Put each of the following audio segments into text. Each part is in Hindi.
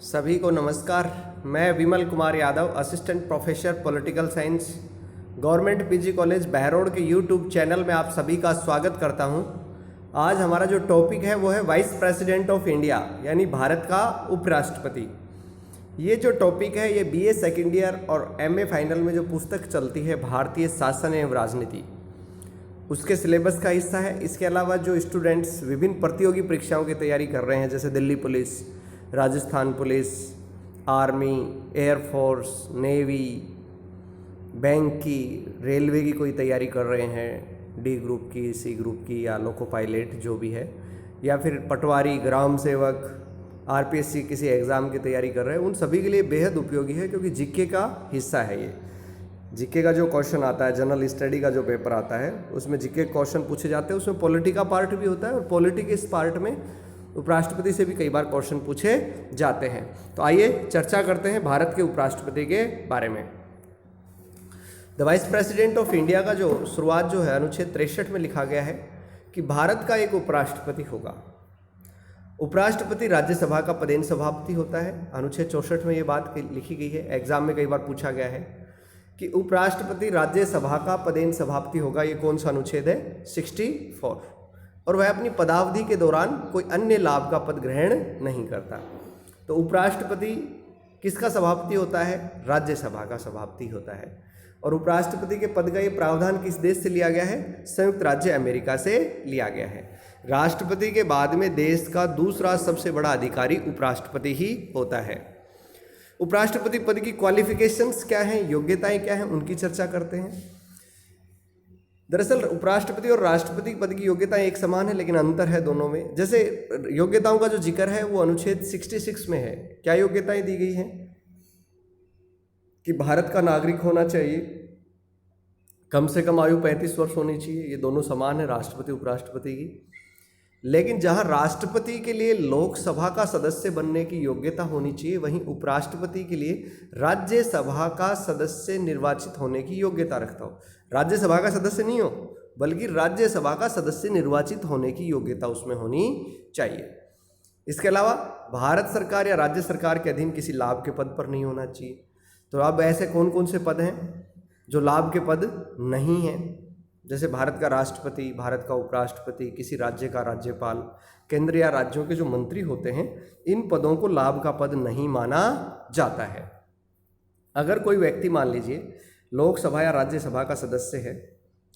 सभी को नमस्कार। मैं Vimal Kumar Yadav, assistant professor political science, government PG college Behror के यूट्यूब चैनल में आप सभी का स्वागत करता हूं। आज हमारा जो टॉपिक है वो है वाइस प्रेसिडेंट ऑफ इंडिया, यानी भारत का उपराष्ट्रपति। ये जो टॉपिक है ये बीए सेकेंड ईयर और एमए फाइनल में जो पुस्तक चलती है भारतीय शासन एवं राजनीति, उसके सिलेबस का हिस्सा है। इसके अलावा जो स्टूडेंट्स विभिन्न प्रतियोगी परीक्षाओं की तैयारी कर रहे हैं, जैसे Delhi police, Rajasthan police, army, air force, navy, bank की, रेलवे की कोई तैयारी कर रहे हैं, डी ग्रुप की, सी ग्रुप की या लोको पायलट जो भी है, या फिर पटवारी, ग्राम सेवक, आरपीएससी किसी एग्ज़ाम की तैयारी कर रहे हैं, उन सभी के लिए बेहद उपयोगी है, क्योंकि जीके का हिस्सा है ये। जीके का जो क्वेश्चन आता है, जनरल स्टडी का जो पेपर आता है, उसमें जीके क्वेश्चन पूछे जाते हैं। उसमें पॉलिटी का पार्ट भी होता है और पॉलिटी के इस पार्ट में उपराष्ट्रपति से भी कई बार क्वेश्चन पूछे जाते हैं। तो आइए चर्चा करते हैं भारत के उपराष्ट्रपति के बारे में। The vice president of India का जो शुरुआत जो है अनुच्छेद 63 में लिखा गया है कि भारत का एक उपराष्ट्रपति होगा। उपराष्ट्रपति राज्यसभा का पदेन सभापति होता है। अनुच्छेद 64 में ये बात लिखी गई है। एग्जाम में कई बार पूछा गया है कि उपराष्ट्रपति राज्यसभा का पदेन सभापति होगा। ये कौन सा अनुच्छेद है? 64। और वह अपनी पदावधि के दौरान कोई अन्य लाभ का पद ग्रहण नहीं करता। तो उपराष्ट्रपति किसका सभापति होता है? राज्यसभा का सभापति होता है। और उपराष्ट्रपति के पद का ये प्रावधान किस देश से लिया गया है? संयुक्त राज्य अमेरिका से लिया गया है। राष्ट्रपति के बाद में देश का दूसरा सबसे बड़ा अधिकारी उपराष्ट्रपति ही होता है। उपराष्ट्रपति पद की क्वालिफिकेशंस क्या हैं, योग्यताएं क्या हैं, उनकी चर्चा करते हैं। दरअसल उपराष्ट्रपति और राष्ट्रपति पद की योग्यताएं एक समान है, लेकिन अंतर है दोनों में। जैसे योग्यताओं का जो जिक्र है वो अनुच्छेद 66 में है। क्या योग्यताएं दी गई हैं? कि भारत का नागरिक होना चाहिए, कम से कम आयु 35 वर्ष होनी चाहिए। ये दोनों समान है राष्ट्रपति उपराष्ट्रपति की। लेकिन जहां राष्ट्रपति के लिए लोकसभा का सदस्य बनने की योग्यता होनी चाहिए, वहीं उपराष्ट्रपति के लिए राज्यसभा का सदस्य निर्वाचित होने की योग्यता रखता हो। राज्यसभा का सदस्य नहीं हो, बल्कि राज्यसभा का सदस्य निर्वाचित होने की योग्यता उसमें होनी चाहिए। इसके अलावा भारत सरकार या राज्य सरकार के अधीन किसी लाभ के पद पर नहीं होना चाहिए। तो अब ऐसे कौन कौन से पद हैं जो लाभ के पद नहीं हैं? जैसे भारत का राष्ट्रपति, भारत का उपराष्ट्रपति, किसी राज्य का राज्यपाल, केंद्र या राज्यों के जो मंत्री होते हैं, इन पदों को लाभ का पद नहीं माना जाता है। अगर कोई व्यक्ति मान लीजिए लोकसभा या राज्यसभा का सदस्य है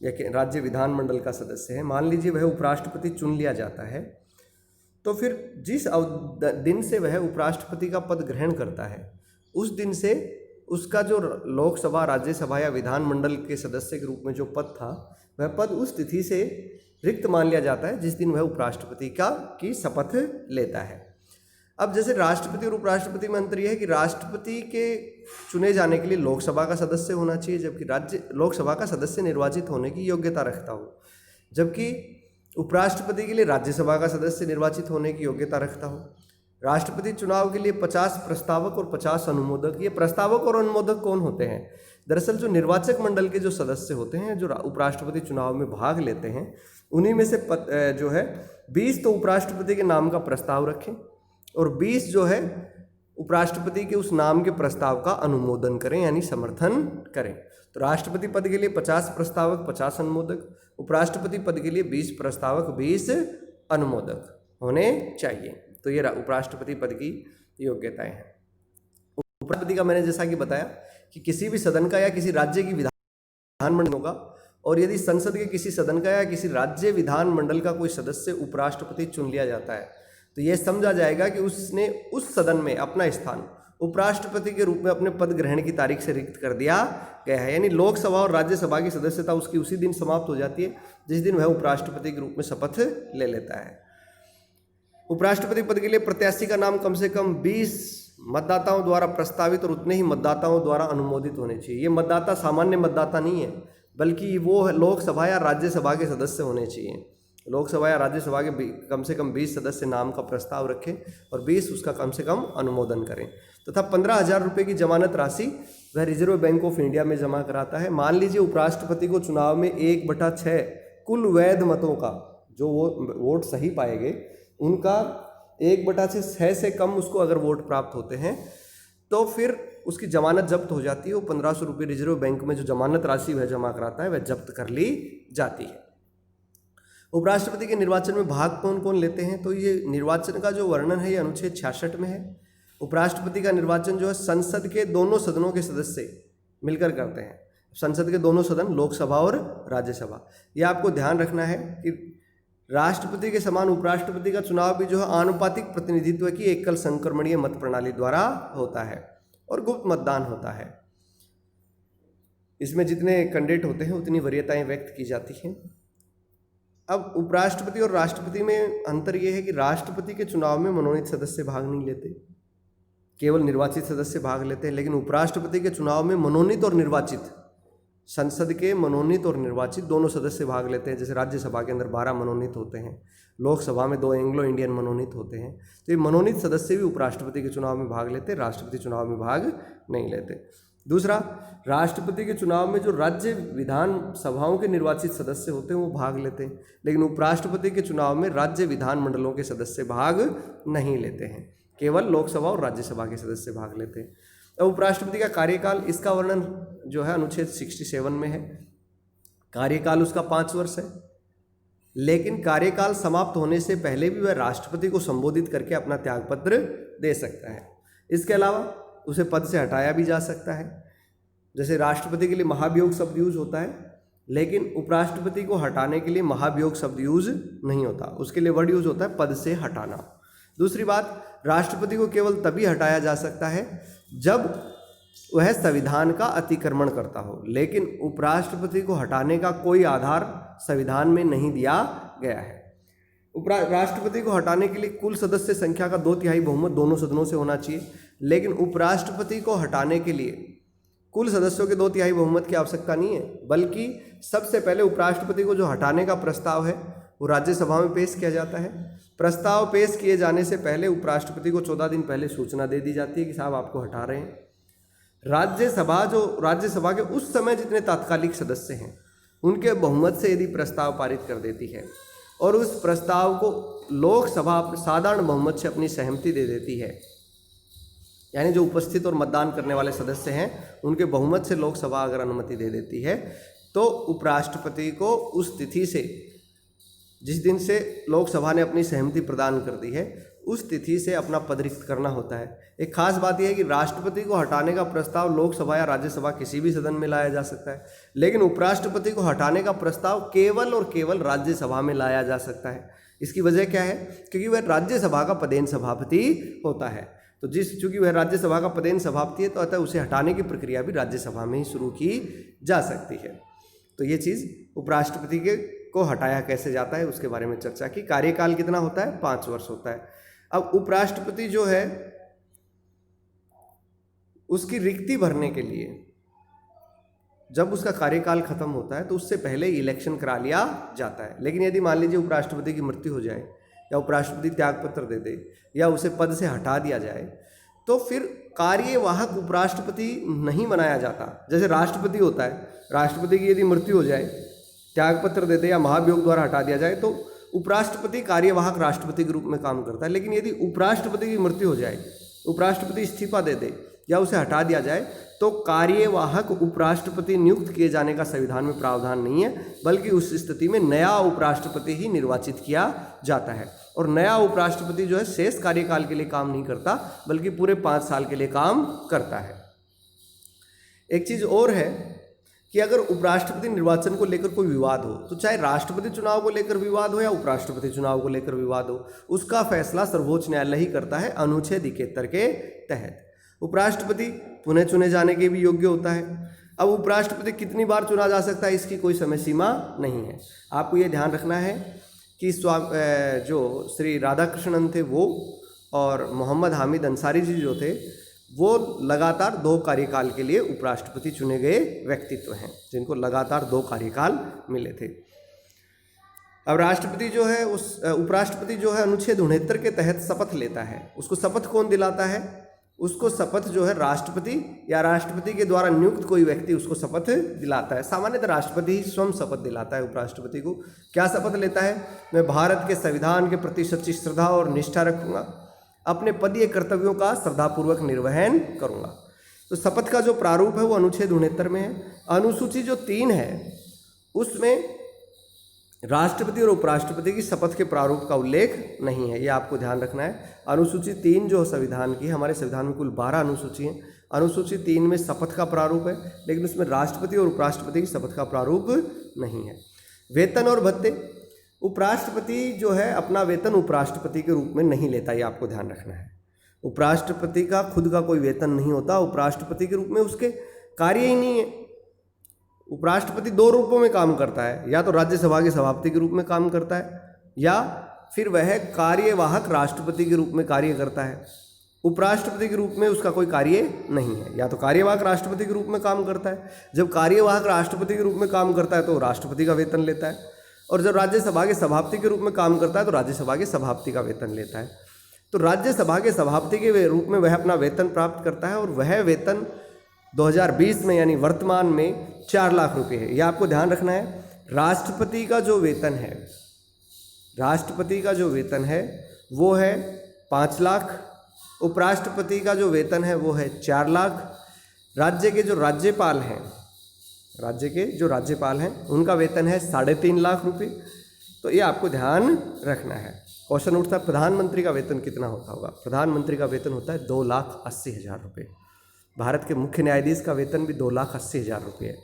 या राज्य विधानमंडल का सदस्य है, मान लीजिए वह उपराष्ट्रपति चुन लिया जाता है, तो फिर जिस दिन से वह उपराष्ट्रपति का पद ग्रहण करता है, उस दिन से उसका जो लोकसभा, राज्यसभा या विधानमंडल के सदस्य के रूप में जो पद था, वह पद उस तिथि से रिक्त मान लिया जाता है जिस दिन वह उपराष्ट्रपति की शपथ लेता है। अब जैसे राष्ट्रपति और उपराष्ट्रपति में अंतर यह है कि राष्ट्रपति के चुने जाने के लिए लोकसभा का सदस्य होना चाहिए, जबकि लोकसभा का सदस्य निर्वाचित होने की योग्यता रखता हो, जबकि उपराष्ट्रपति के लिए राज्यसभा का सदस्य निर्वाचित होने की योग्यता रखता हो। राष्ट्रपति चुनाव के लिए 50 प्रस्तावक और 50 अनुमोदक। ये प्रस्तावक और अनुमोदक कौन होते हैं? दरअसल जो निर्वाचक मंडल के जो सदस्य होते हैं, जो उपराष्ट्रपति चुनाव में भाग लेते हैं, उन्हीं में से जो है 20 तो उपराष्ट्रपति के नाम का प्रस्ताव रखें और 20 जो है उपराष्ट्रपति के उस नाम के प्रस्ताव का अनुमोदन करें, यानी समर्थन करें। तो राष्ट्रपति पद के लिए 50 प्रस्तावक, 50 अनुमोदक, उपराष्ट्रपति पद के लिए 20 प्रस्तावक, 20 अनुमोदक होने चाहिए। तो ये उपराष्ट्रपति पद की योग्यताएं हैं। उपराष्ट्रपति का मैंने जैसा कि बताया कि किसी भी सदन का या किसी राज्य की विधानमंडल होगा, और यदि संसद के किसी सदन का या किसी राज्य विधानमंडल का कोई सदस्य उपराष्ट्रपति चुन लिया जाता है, तो यह समझा जाएगा कि उसने उस सदन में अपना स्थान उपराष्ट्रपति के रूप में अपने पद ग्रहण की तारीख से रिक्त कर दिया गया है। यानी लोकसभा और राज्यसभा की सदस्यता उसकी उसी दिन समाप्त हो जाती है जिस दिन वह उपराष्ट्रपति के रूप में शपथ ले लेता है। उपराष्ट्रपति पद के लिए प्रत्याशी का नाम कम से कम 20 मतदाताओं द्वारा प्रस्तावित और उतने ही मतदाताओं द्वारा अनुमोदित होने चाहिए। ये मतदाता सामान्य मतदाता नहीं है, बल्कि वो लोकसभा या राज्यसभा के सदस्य होने चाहिए। लोकसभा या राज्यसभा के कम से कम 20 सदस्य नाम का प्रस्ताव रखें और 20 उसका कम से कम अनुमोदन करें। तथा 15,000 रुपये की जमानत राशि वह रिजर्व बैंक ऑफ इंडिया में जमा कराता है। मान लीजिए उपराष्ट्रपति को चुनाव में 1/6 कुल वैध मतों का, जो वो वोट सही पाएंगे, उनका 1/6 से कम उसको अगर वोट प्राप्त होते हैं तो फिर उसकी जमानत जब्त हो जाती है। वो 1500 रुपये रिजर्व बैंक में जो जमानत राशि वह जमा कराता है वह जब्त कर ली जाती है। उपराष्ट्रपति के निर्वाचन में भाग कौन कौन लेते हैं, तो ये निर्वाचन का जो वर्णन है ये अनुच्छेद 66 में है। उपराष्ट्रपति का निर्वाचन जो है संसद के दोनों सदनों के सदस्य मिलकर करते हैं। संसद के दोनों सदन, लोकसभा और राज्यसभा। यह आपको ध्यान रखना है कि राष्ट्रपति के समान उपराष्ट्रपति का चुनाव भी जो है आनुपातिक प्रतिनिधित्व की एकल संक्रमणीय मत प्रणाली द्वारा होता है और गुप्त मतदान होता है। इसमें जितने कैंडिडेट होते हैं उतनी वरीयताएं व्यक्त की जाती हैं। अब उपराष्ट्रपति और राष्ट्रपति में अंतर यह है कि राष्ट्रपति के चुनाव में मनोनीत सदस्य भाग नहीं लेते, केवल निर्वाचित सदस्य भाग लेते हैं। लेकिन उपराष्ट्रपति के चुनाव में मनोनीत और निर्वाचित, संसद के मनोनीत और निर्वाचित दोनों सदस्य भाग लेते हैं। जैसे राज्यसभा के अंदर 12 मनोनीत होते हैं, लोकसभा में 2 एंग्लो इंडियन मनोनीत होते हैं। तो ये मनोनीत सदस्य भी उपराष्ट्रपति के चुनाव में भाग लेते हैं, राष्ट्रपति चुनाव में भाग नहीं लेते। दूसरा, राष्ट्रपति के चुनाव में जो राज्य विधान सभाओं के निर्वाचित सदस्य होते हैं वो भाग लेते हैं, लेकिन उपराष्ट्रपति के चुनाव में राज्य विधान मंडलों के सदस्य भाग नहीं लेते हैं, केवल लोकसभा और राज्यसभा के सदस्य भाग लेते हैं। अब उपराष्ट्रपति का कार्यकाल, इसका वर्णन जो है अनुच्छेद 67 में है। कार्यकाल उसका 5 वर्ष है, लेकिन कार्यकाल समाप्त होने से पहले भी वह राष्ट्रपति को संबोधित करके अपना त्यागपत्र दे सकता है। इसके अलावा उसे पद से हटाया भी जा सकता है। जैसे राष्ट्रपति के लिए महाभियोग शब्द यूज होता है, लेकिन उपराष्ट्रपति को हटाने के लिए महाभियोग शब्द यूज नहीं होता, उसके लिए वर्ड यूज होता है पद से हटाना। दूसरी बात, राष्ट्रपति को केवल तभी हटाया जा सकता है जब वह संविधान का अतिक्रमण करता हो, लेकिन उपराष्ट्रपति को हटाने का कोई आधार संविधान में नहीं दिया गया है। राष्ट्रपति को हटाने के लिए कुल सदस्य संख्या का 2/3 बहुमत दोनों सदनों से होना चाहिए, लेकिन उपराष्ट्रपति को हटाने के लिए कुल सदस्यों के 2/3 बहुमत की आवश्यकता नहीं है, बल्कि सबसे पहले उपराष्ट्रपति को जो हटाने का प्रस्ताव है वो राज्यसभा में पेश किया जाता है। प्रस्ताव पेश किए जाने से पहले उपराष्ट्रपति को 14 दिन पहले सूचना दे दी जाती है कि साहब आपको हटा रहे हैं। राज्यसभा के उस समय जितने तात्कालिक सदस्य हैं उनके बहुमत से यदि प्रस्ताव पारित कर देती है और उस प्रस्ताव को लोकसभा साधारण बहुमत से अपनी सहमति दे देती है, यानी जो उपस्थित और मतदान करने वाले सदस्य हैं उनके बहुमत से लोकसभा अगर अनुमति दे देती है, तो उपराष्ट्रपति को उस तिथि से, जिस दिन से लोकसभा ने अपनी सहमति प्रदान कर दी है, उस तिथि से अपना पद रिक्त करना होता है। एक खास बात यह है कि राष्ट्रपति को हटाने का प्रस्ताव लोकसभा या राज्यसभा किसी भी सदन में लाया जा सकता है, लेकिन उपराष्ट्रपति को हटाने का प्रस्ताव केवल और केवल राज्यसभा में लाया जा सकता है। इसकी वजह क्या है? क्योंकि वह राज्यसभा का पदेन सभापति होता है। तो चूंकि वह राज्यसभा का पदेन सभापति है, तो अतः उसे हटाने की प्रक्रिया भी राज्यसभा में ही शुरू की जा सकती है। तो ये चीज़ उपराष्ट्रपति को हटाया कैसे जाता है उसके बारे में चर्चा की। कार्यकाल कितना होता है? 5 वर्ष होता है। अब उपराष्ट्रपति जो है उसकी रिक्ति भरने के लिए जब उसका कार्यकाल खत्म होता है तो उससे पहले इलेक्शन करा लिया जाता है। लेकिन यदि मान लीजिए उपराष्ट्रपति की मृत्यु हो जाए या उपराष्ट्रपति त्यागपत्र दे दे या उसे पद से हटा दिया जाए, तो फिर कार्यवाहक उपराष्ट्रपति नहीं बनाया जाता। जैसे राष्ट्रपति होता है, राष्ट्रपति की यदि मृत्यु हो जाए, त्यागपत्र दे दे या महाभियोग द्वारा हटा दिया जाए, तो उपराष्ट्रपति कार्यवाहक राष्ट्रपति के रूप में काम करता है। लेकिन यदि उपराष्ट्रपति की मृत्यु हो जाए, उपराष्ट्रपति इस्तीफा दे दे या उसे हटा दिया जाए, तो कार्यवाहक उपराष्ट्रपति नियुक्त किए जाने का संविधान में प्रावधान नहीं है, बल्कि उस स्थिति में नया उपराष्ट्रपति ही निर्वाचित किया जाता है। और नया उपराष्ट्रपति जो है शेष कार्यकाल के लिए काम नहीं करता, बल्कि पूरे 5 साल के लिए काम करता है। एक चीज़ और है कि अगर उपराष्ट्रपति निर्वाचन को लेकर कोई विवाद हो, तो चाहे राष्ट्रपति चुनाव को लेकर विवाद हो या उपराष्ट्रपति चुनाव को लेकर विवाद हो, उसका फैसला सर्वोच्च न्यायालय ही करता है अनुच्छेद 71 के तहत। उपराष्ट्रपति पुनः चुने जाने के भी योग्य होता है। अब उपराष्ट्रपति कितनी बार चुना जा सकता है इसकी कोई समय सीमा नहीं है। आपको ये ध्यान रखना है कि जो श्री राधाकृष्णन थे वो और मोहम्मद हामिद अंसारी जी जो थे वो लगातार 2 कार्यकाल के लिए उपराष्ट्रपति चुने गए व्यक्तित्व हैं, जिनको लगातार 2 कार्यकाल मिले थे। अब राष्ट्रपति जो है उपराष्ट्रपति जो है अनुच्छेद 69 के तहत शपथ लेता है। उसको शपथ कौन दिलाता है? उसको शपथ जो है राष्ट्रपति या राष्ट्रपति के द्वारा नियुक्त कोई व्यक्ति उसको शपथ दिलाता है। सामान्यतः राष्ट्रपति ही स्वयं शपथ दिलाता है उपराष्ट्रपति को। क्या शपथ लेता है? मैं भारत के संविधान के प्रति सच्ची श्रद्धा और निष्ठा रखूंगा, अपने पदीय कर्तव्यों का श्रद्धापूर्वक निर्वहन करूंगा। तो शपथ का जो प्रारूप है वो अनुच्छेद 69 में है। अनुसूची जो 3 है उसमें राष्ट्रपति और उपराष्ट्रपति की शपथ के प्रारूप का उल्लेख नहीं है, ये आपको ध्यान रखना है। अनुसूची 3 जो संविधान की, हमारे संविधान में कुल 12 अनुसूची हैं। अनुसूची 3 में शपथ का प्रारूप है, लेकिन उसमें राष्ट्रपति और उपराष्ट्रपति की शपथ का प्रारूप नहीं है। वेतन और भत्ते, उपराष्ट्रपति जो है अपना वेतन उपराष्ट्रपति के रूप में नहीं लेता, ये आपको ध्यान रखना है। उपराष्ट्रपति का खुद का कोई वेतन नहीं होता, उपराष्ट्रपति के रूप में उसके कार्य ही नहीं है। उपराष्ट्रपति 2 रूपों में काम करता है, या तो राज्यसभा के सभापति के रूप में काम करता है, या फिर वह कार्यवाहक राष्ट्रपति के रूप में कार्य करता है। उपराष्ट्रपति के रूप में उसका कोई कार्य नहीं है, या तो कार्यवाहक राष्ट्रपति के रूप में काम करता है। जब कार्यवाहक राष्ट्रपति के रूप में काम करता है तो राष्ट्रपति का वेतन लेता है, और जब राज्यसभा के सभापति के रूप में काम करता है तो राज्यसभा के सभापति का वेतन लेता है। तो राज्यसभा के सभापति के रूप में वह अपना वेतन प्राप्त करता है, और वह वेतन 2020 में यानी वर्तमान में 4 लाख रुपए है। यह आपको ध्यान रखना है। राष्ट्रपति का जो वेतन है, राष्ट्रपति का जो वेतन है वो है 5 लाख, उपराष्ट्रपति का जो वेतन है वो है 4 लाख। राज्य के जो राज्यपाल हैं, राज्य के जो राज्यपाल हैं उनका वेतन है 3.5 लाख रुपए। तो ये आपको ध्यान रखना है। क्वेश्चन उठता है प्रधानमंत्री का वेतन कितना होता होगा? प्रधानमंत्री का वेतन होता है 2,80,000 रुपये। भारत के मुख्य न्यायाधीश का वेतन भी 2,80,000 रुपये है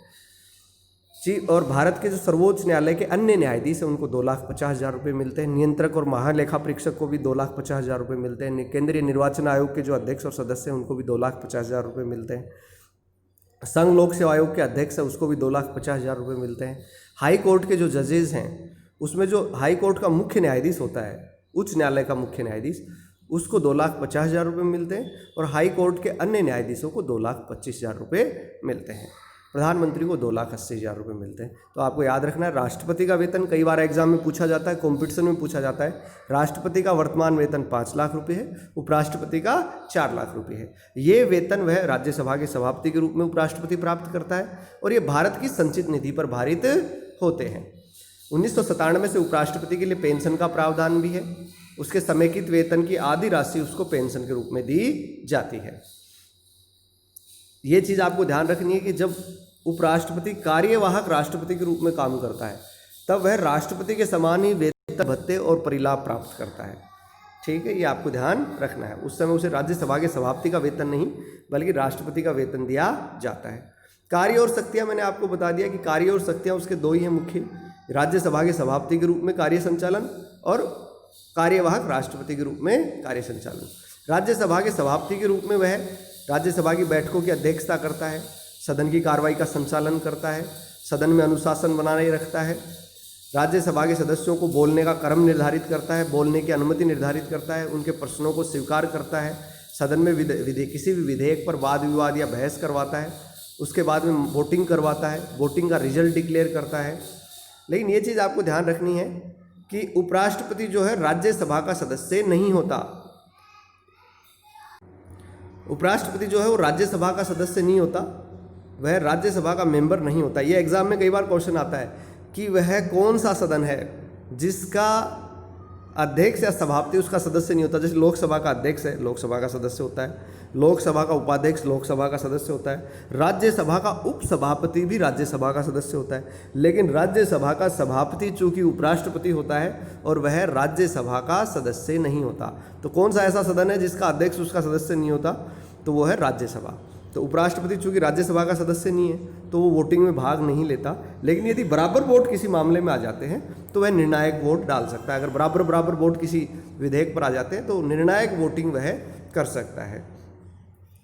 जी। और भारत के जो सर्वोच्च न्यायालय के अन्य न्यायाधीश हैं उनको 2,50,000 रुपये मिलते हैं। नियंत्रक और महालेखा परीक्षक को भी 2,50,000 रुपये मिलते हैं। केंद्रीय निर्वाचन आयोग के जो अध्यक्ष और सदस्य हैं उनको भी 2,50,000 रुपये मिलते हैं। संघ लोक सेवा आयोग के अध्यक्ष है उसको भी 2,50,000 रुपये मिलते हैं। हाई कोर्ट के जो जजेस हैं उसमें जो हाई कोर्ट का मुख्य न्यायाधीश होता है, उच्च न्यायालय का मुख्य न्यायाधीश, उसको 2,50,000 रुपये मिलते हैं, और हाई कोर्ट के अन्य न्यायाधीशों को 2,25,000 रुपये मिलते हैं। प्रधानमंत्री को 2,80,000 रुपये मिलते हैं। तो आपको याद रखना है राष्ट्रपति का वेतन कई बार एग्जाम में पूछा जाता है, कॉम्पिटिशन में पूछा जाता है। राष्ट्रपति का वर्तमान वेतन 5 लाख रुपये है, उपराष्ट्रपति का 4 लाख रुपये है। ये वेतन वह राज्यसभा के सभापति के रूप में उपराष्ट्रपति प्राप्त करता है, और ये भारत की संचित निधि पर भारित होते हैं। 1997 से उपराष्ट्रपति के लिए पेंशन का प्रावधान भी है। उसके समेकित वेतन की आधी राशि उसको पेंशन के रूप में दी जाती है। ये चीज़ आपको ध्यान रखनी है कि जब उपराष्ट्रपति कार्यवाहक राष्ट्रपति के रूप में काम करता है तब वह राष्ट्रपति के समान ही वेतन, भत्ते और परिलाभ प्राप्त करता है। ठीक है, ये आपको ध्यान रखना है। उस समय उसे राज्यसभा के सभापति का वेतन नहीं बल्कि राष्ट्रपति का वेतन दिया जाता है। कार्य और शक्तियाँ मैंने आपको बता दिया कि कार्य और शक्तियाँ उसके 2 ही हैं मुख्य, राज्यसभा के सभापति के रूप में कार्य संचालन और कार्यवाहक राष्ट्रपति के रूप में कार्य संचालन। राज्यसभा के सभापति के रूप में वह राज्यसभा की बैठकों की अध्यक्षता करता है, सदन की कार्रवाई का संचालन करता है, सदन में अनुशासन बनाए रखता है, राज्यसभा के सदस्यों को बोलने का क्रम निर्धारित करता है, बोलने की अनुमति निर्धारित करता है, उनके प्रश्नों को स्वीकार करता है, सदन में किसी भी विधेयक पर वाद विवाद या बहस करवाता है, उसके बाद में वोटिंग करवाता है, वोटिंग का रिजल्ट डिक्लेयर करता है। लेकिन ये चीज़ आपको ध्यान रखनी है कि उपराष्ट्रपति जो है राज्यसभा का सदस्य नहीं होता। उपराष्ट्रपति जो है वो राज्यसभा का सदस्य नहीं होता, वह राज्यसभा का मेंबर नहीं होता। ये एग्जाम में कई बार क्वेश्चन आता है कि वह कौन सा सदन है जिसका अध्यक्ष या सभापति उसका सदस्य नहीं होता। जैसे लोकसभा का अध्यक्ष है, लोकसभा का सदस्य होता है, लोकसभा का उपाध्यक्ष लोकसभा का सदस्य होता है, राज्यसभा का उपसभापति भी राज्यसभा का सदस्य होता है। लेकिन राज्यसभा का सभापति चूंकि उपराष्ट्रपति होता है और वह राज्यसभा का सदस्य नहीं होता, तो कौन सा ऐसा सदन है जिसका अध्यक्ष उसका सदस्य नहीं होता? तो वो है राज्यसभा। तो उपराष्ट्रपति चूंकि राज्यसभा का सदस्य नहीं है तो वो वोटिंग में भाग नहीं लेता। लेकिन यदि बराबर वोट किसी मामले में आ जाते हैं तो वह निर्णायक वोट डाल सकता है। अगर बराबर वोट किसी विधेयक पर आ जाते हैं तो निर्णायक वोटिंग वह कर सकता है।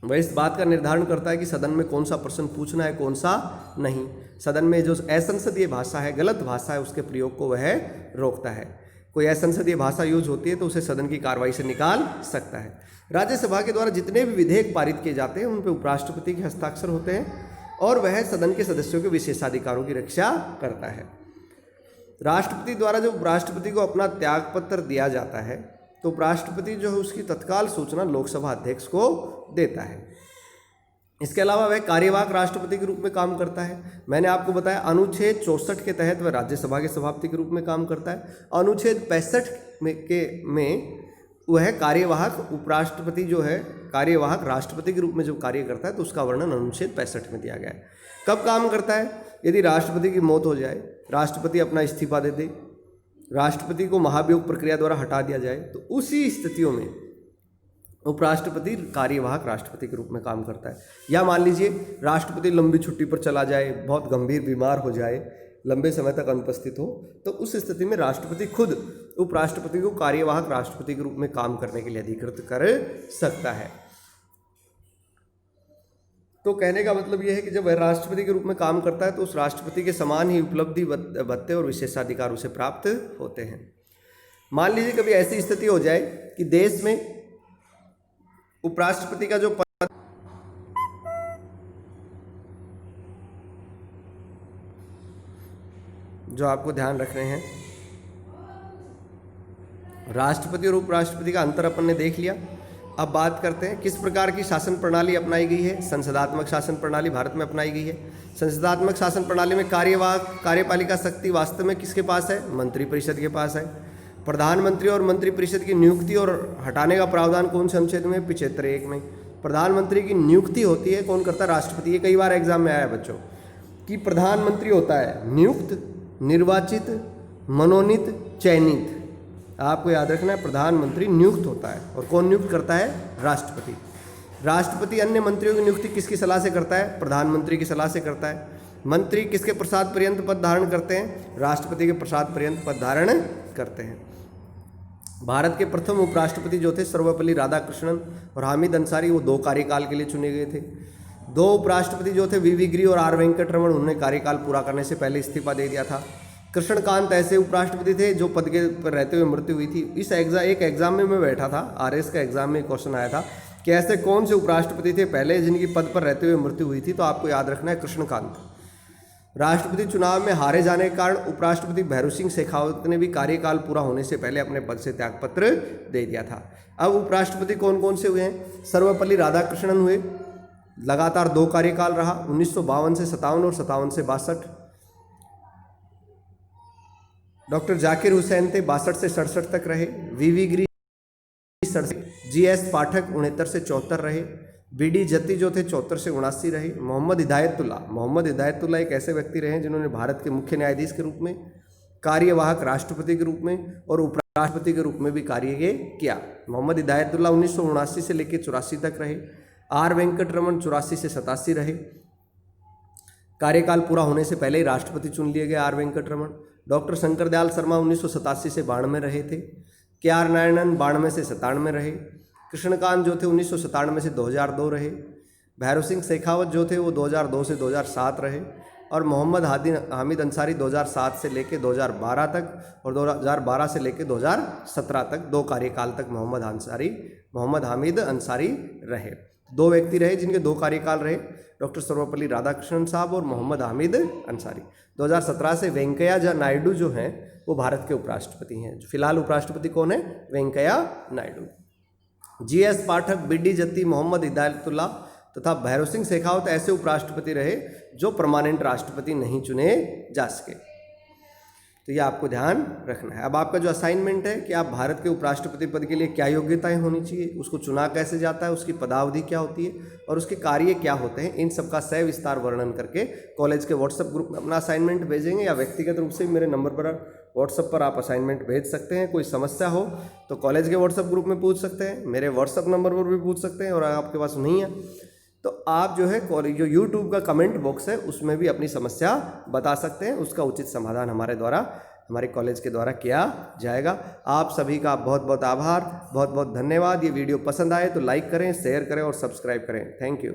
वह इस बात का निर्धारण करता है कि सदन में कौन सा प्रश्न पूछना है, कौन सा नहीं। सदन में जो असंसदीय भाषा है, गलत भाषा है, उसके प्रयोग को वह रोकता है। कोई असंसदीय भाषा यूज होती है तो उसे सदन की कार्रवाई से निकाल सकता है। राज्यसभा के द्वारा जितने भी विधेयक पारित किए जाते हैं उन पर उपराष्ट्रपति के हस्ताक्षर होते हैं और वह सदन के सदस्यों के विशेषाधिकारों की रक्षा करता है। राष्ट्रपति द्वारा जब उपराष्ट्रपति को अपना त्यागपत्र दिया जाता है तो उपराष्ट्रपति जो है उसकी तत्काल सूचना लोकसभा अध्यक्ष को देता है। इसके अलावा वह कार्यवाहक राष्ट्रपति के रूप में काम करता है। मैंने आपको बताया अनुच्छेद 64 के तहत वह राज्यसभा के सभापति के रूप में काम करता है। अनुच्छेद 65 में वह कार्यवाहक उपराष्ट्रपति जो है कार्यवाहक राष्ट्रपति के रूप में जो कार्य करता है तो उसका वर्णन अनुच्छेद 65 में दिया गया है। कब काम करता है? यदि राष्ट्रपति की मौत हो जाए, राष्ट्रपति अपना इस्तीफा दे दे, राष्ट्रपति को महाभियोग प्रक्रिया द्वारा हटा दिया जाए, तो उसी स्थितियों में उपराष्ट्रपति कार्यवाहक राष्ट्रपति के रूप में काम करता है। या मान लीजिए राष्ट्रपति लंबी छुट्टी पर चला जाए, बहुत गंभीर बीमार हो जाए, लंबे समय तक अनुपस्थित हो, तो उस स्थिति में राष्ट्रपति खुद उपराष्ट्रपति को कार्यवाहक राष्ट्रपति के रूप में काम करने के लिए अधिकृत कर सकता है। तो कहने का मतलब यह है कि जब वह राष्ट्रपति के रूप में काम करता है तो उस राष्ट्रपति के समान ही उपलब्धि, भत्ते और विशेषाधिकार उसे प्राप्त होते हैं। मान लीजिए कभी ऐसी स्थिति हो जाए कि देश में उपराष्ट्रपति का जो पद जो आपको ध्यान रखने हैं, राष्ट्रपति और उपराष्ट्रपति का अंतर अपन ने देख लिया। अब बात करते हैं किस प्रकार की शासन प्रणाली अपनाई गई है। संसदात्मक शासन प्रणाली भारत में अपनाई गई है। संसदात्मक शासन प्रणाली में कार्यपालिका शक्ति वास्तव में किसके पास है? मंत्रिपरिषद के पास है। प्रधानमंत्री और मंत्रिपरिषद की नियुक्ति और हटाने का प्रावधान कौन से अनुच्छेद में? 75 में। प्रधानमंत्री की नियुक्ति होती है, कौन करता है? राष्ट्रपति। ये कई बार एग्जाम में आया है बच्चों कि प्रधानमंत्री होता है नियुक्त, निर्वाचित, मनोनीत, चयनित। आपको याद रखना है प्रधानमंत्री नियुक्त होता है और कौन नियुक्त करता है? राष्ट्रपति। राष्ट्रपति अन्य मंत्रियों की नियुक्ति किसकी सलाह से करता है? प्रधानमंत्री की सलाह से करता है। मंत्री किसके प्रसाद पर्यंत पद धारण करते हैं? राष्ट्रपति के प्रसाद पर्यंत पद धारण करते हैं। भारत के प्रथम उपराष्ट्रपति जो थे सर्वपल्ली राधाकृष्णन और हामिद अंसारी, वो 2 कार्यकाल के लिए चुने गए थे। 2 उपराष्ट्रपति जो थे वी गिरी और आर वेंकटरमण, उन्होंने कार्यकाल पूरा करने से पहले इस्तीफा दे दिया था। कृष्णकांत ऐसे उपराष्ट्रपति थे जो पद के पर रहते हुए मृत्यु हुई थी। इस एक एग्जाम में मैं बैठा था, आरएस का एग्जाम में क्वेश्चन आया था कि ऐसे कौन से उपराष्ट्रपति थे पहले जिनकी पद पर रहते हुए मृत्यु हुई थी, तो आपको याद रखना है कृष्णकांत। राष्ट्रपति चुनाव में हारे जाने के कारण उपराष्ट्रपति भैरू सिंह शेखावत ने भी कार्यकाल पूरा होने से पहले अपने पद से त्यागपत्र दे दिया था। अब उपराष्ट्रपति कौन कौन से हुए हैं? सर्वपल्ली राधाकृष्णन हुए, लगातार 2 कार्यकाल रहा, 1952 से 57 और 57 से 62। डॉक्टर जाकिर हुसैन थे, 62 से 67 तक रहे। वी गिरी 67, GS पाठक 69 से 74 रहे। BD जत्ती जो थे 74 से 79 रहे। मोहम्मद हिदायतुल्लाह एक ऐसे व्यक्ति रहे जिन्होंने भारत के मुख्य न्यायाधीश के रूप में, कार्यवाहक राष्ट्रपति के रूप में और उपराष्ट्रपति के रूप में भी कार्य किया। मोहम्मद हिदायतुल्लाह 1979 से लेकर 84 तक रहे। आर वेंकटरमण 84 से 87 रहे। कार्यकाल पूरा होने से पहले ही राष्ट्रपति चुन लिए गए आर वेंकटरमण। डॉक्टर शंकर दयाल शर्मा 1987 से 92 में रहे थे। KR नारायणन 92 से 97 रहे। कृष्णकांत जो थे 1997 से 2002 रहे। भैरू सिंह शेखावत जो थे वो 2002 से 2007 रहे। और मोहम्मद हामिद अंसारी 2007 से लेकर 2012 तक और 2012 से लेकर 2017 तक 2 कार्यकाल तक मोहम्मद हामिद अंसारी रहे। 2 व्यक्ति रहे जिनके 2 कार्यकाल रहे, डॉक्टर सर्वपल्ली राधाकृष्णन साहब और मोहम्मद हामिद अंसारी। 2017 से वेंकैया नायडू जो हैं वो भारत के उपराष्ट्रपति हैं। फिलहाल उपराष्ट्रपति कौन है? वेंकैया नायडू। GS पाठक, BD जत्ती, मोहम्मद हिदायतुल्लाह तथा भैरू सिंह शेखावत ऐसे उपराष्ट्रपति रहे जो परमानेंट राष्ट्रपति नहीं चुने जा सके। तो ये आपको ध्यान रखना है। अब आपका जो असाइनमेंट है कि आप भारत के उपराष्ट्रपति पद के लिए क्या योग्यताएं होनी चाहिए, उसको चुना कैसे जाता है, उसकी पदावधि क्या होती है और उसके कार्य क्या होते हैं, इन सब का सविस्तार वर्णन करके कॉलेज के व्हाट्सएप ग्रुप में अपना असाइनमेंट भेजेंगे या व्यक्तिगत रूप से मेरे नंबर पर व्हाट्सएप पर आप असाइनमेंट भेज सकते हैं। कोई समस्या हो तो कॉलेज के व्हाट्सएप ग्रुप में पूछ सकते हैं, मेरे व्हाट्सएप नंबर पर भी पूछ सकते हैं, और आपके पास नहीं है तो आप जो है जो यूट्यूब का कमेंट बॉक्स है उसमें भी अपनी समस्या बता सकते हैं। उसका उचित समाधान हमारे कॉलेज के द्वारा किया जाएगा। आप सभी का बहुत बहुत आभार, बहुत बहुत धन्यवाद। ये वीडियो पसंद आए तो लाइक करें, शेयर करें और सब्सक्राइब करें। Thank you.